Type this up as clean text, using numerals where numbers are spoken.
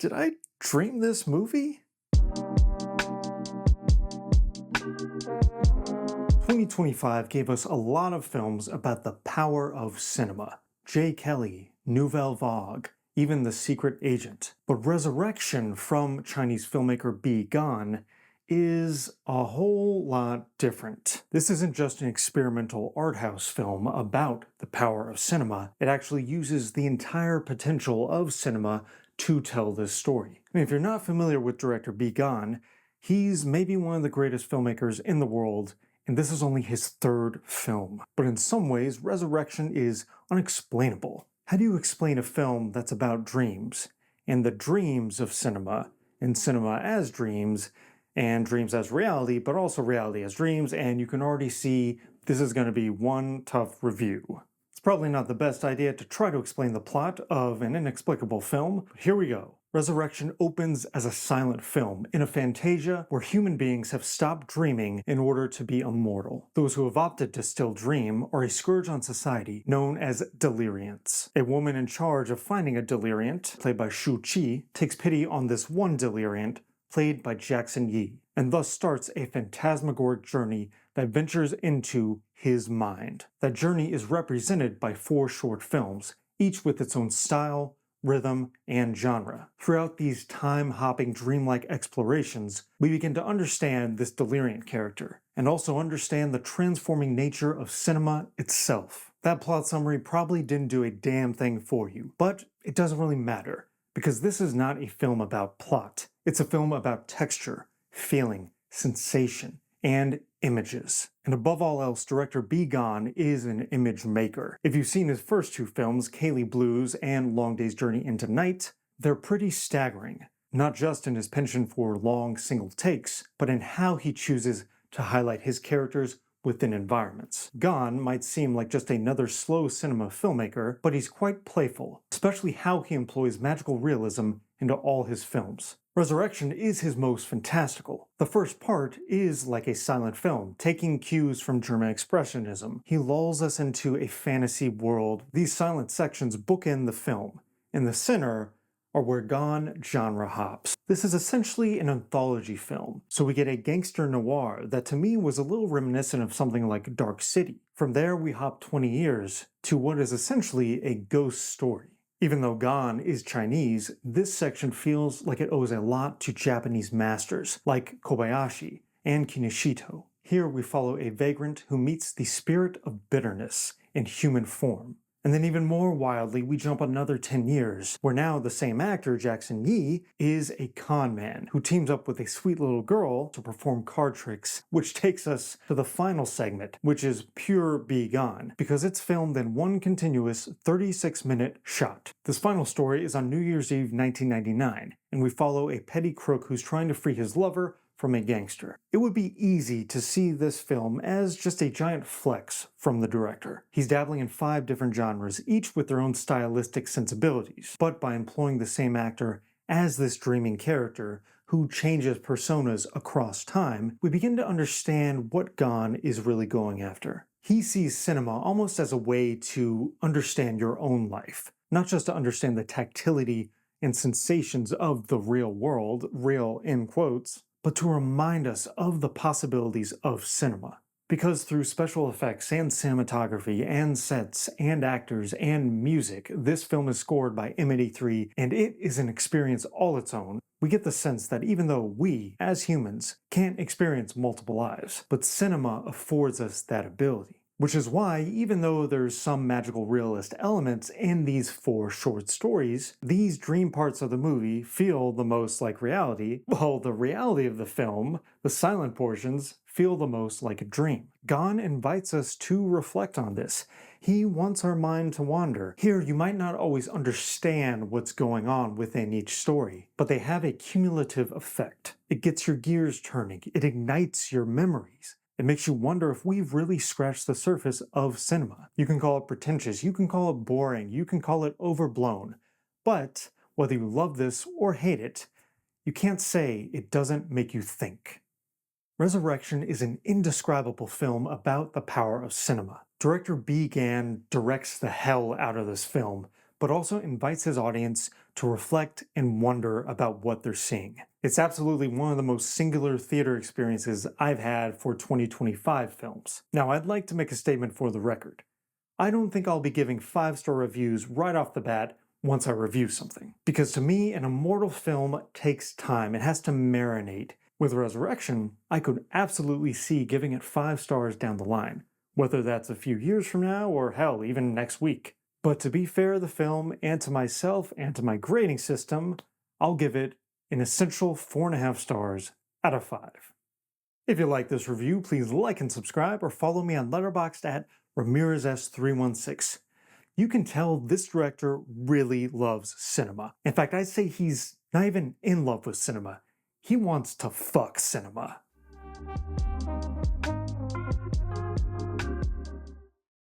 Did I dream this movie? 2025 gave us a lot of films about the power of cinema. J. Kelly, Nouvelle Vague, even The Secret Agent. But Resurrection from Chinese filmmaker Bi Gan is a whole lot different. This isn't just an experimental art house film about the power of cinema. It actually uses the entire potential of cinema to tell this story. I mean, if you're not familiar with director Bi Gan, he's maybe one of the greatest filmmakers in the world, and this is only his third film. But in some ways, Resurrection is unexplainable. How do you explain a film that's about dreams, and the dreams of cinema, and cinema as dreams, and dreams as reality, but also reality as dreams, and you can already see this is going to be one tough review. It's probably not the best idea to try to explain the plot of an inexplicable film, but here we go. Resurrection opens as a silent film in a fantasia where human beings have stopped dreaming in order to be immortal. Those who have opted to still dream are a scourge on society known as deliriants. A woman in charge of finding a deliriant, played by Shu Qi, takes pity on this one deliriant, played by Jackson Yi, and thus starts a phantasmagoric journey that ventures into his mind. That journey is represented by 4 short films, each with its own style, rhythm, and genre. Throughout these time-hopping, dreamlike explorations, we begin to understand this deliriant character, and also understand the transforming nature of cinema itself. That plot summary probably didn't do a damn thing for you, but it doesn't really matter, because this is not a film about plot. It's a film about texture, feeling, sensation, and images. And above all else, director Bi Gan is an image maker. If you've seen his first 2 films, Kaylee Blues and Long Day's Journey into Night, they're pretty staggering. Not just in his penchant for long single takes, but in how he chooses to highlight his characters within environments. Gan might seem like just another slow cinema filmmaker, but he's quite playful, especially how he employs magical realism into all his films. Resurrection is his most fantastical. The first part is like a silent film, taking cues from German Expressionism. He lulls us into a fantasy world. These silent sections bookend the film. In the center are where Gan genre hops. This is essentially an anthology film, so we get a gangster noir that to me was a little reminiscent of something like Dark City. From there we hop 20 years to what is essentially a ghost story. Even though Gan is Chinese, this section feels like it owes a lot to Japanese masters like Kobayashi and Kinoshito. Here we follow a vagrant who meets the spirit of bitterness in human form. And then even more wildly, we jump another 10 years, where now the same actor, Jackson Yi, is a con man who teams up with a sweet little girl to perform card tricks, which takes us to the final segment, which is pure Bi Gan, because it's filmed in one continuous 36-minute shot. This final story is on New Year's Eve 1999, and we follow a petty crook who's trying to free his lover from a gangster. It would be easy to see this film as just a giant flex from the director. He's dabbling in 5 different genres, each with their own stylistic sensibilities, but by employing the same actor as this dreaming character who changes personas across time, we begin to understand what Gan is really going after. He sees cinema almost as a way to understand your own life, not just to understand the tactility and sensations of the real world, real in quotes, but to remind us of the possibilities of cinema. Because through special effects and cinematography and sets and actors and music, this film is scored by M83 and it is an experience all its own, we get the sense that even though we, as humans, can't experience multiple lives, but cinema affords us that ability. Which is why, even though there's some magical realist elements in these 4 short stories, these dream parts of the movie feel the most like reality, while the reality of the film, the silent portions, feel the most like a dream. Gan invites us to reflect on this. He wants our mind to wander. Here, you might not always understand what's going on within each story, but they have a cumulative effect. It gets your gears turning. It ignites your memories. It makes you wonder if we've really scratched the surface of cinema. You can call it pretentious, you can call it boring, you can call it overblown. But whether you love this or hate it, you can't say it doesn't make you think. Resurrection is an indescribable film about the power of cinema. Director Bi Gan directs the hell out of this film, but also invites his audience to reflect and wonder about what they're seeing. It's absolutely one of the most singular theater experiences I've had for 2025 films. Now, I'd like to make a statement for the record. I don't think I'll be giving 5-star reviews right off the bat once I review something. Because to me, an immortal film takes time. It has to marinate. With Resurrection, I could absolutely see giving it 5 stars down the line, whether that's a few years from now or hell, even next week. But to be fair to the film and to myself and to my grading system, I'll give it an essential 4.5 stars out of 5. If you like this review, please like and subscribe or follow me on Letterboxd at RamirezS316. You can tell this director really loves cinema. In fact, I'd say he's not even in love with cinema. He wants to fuck cinema.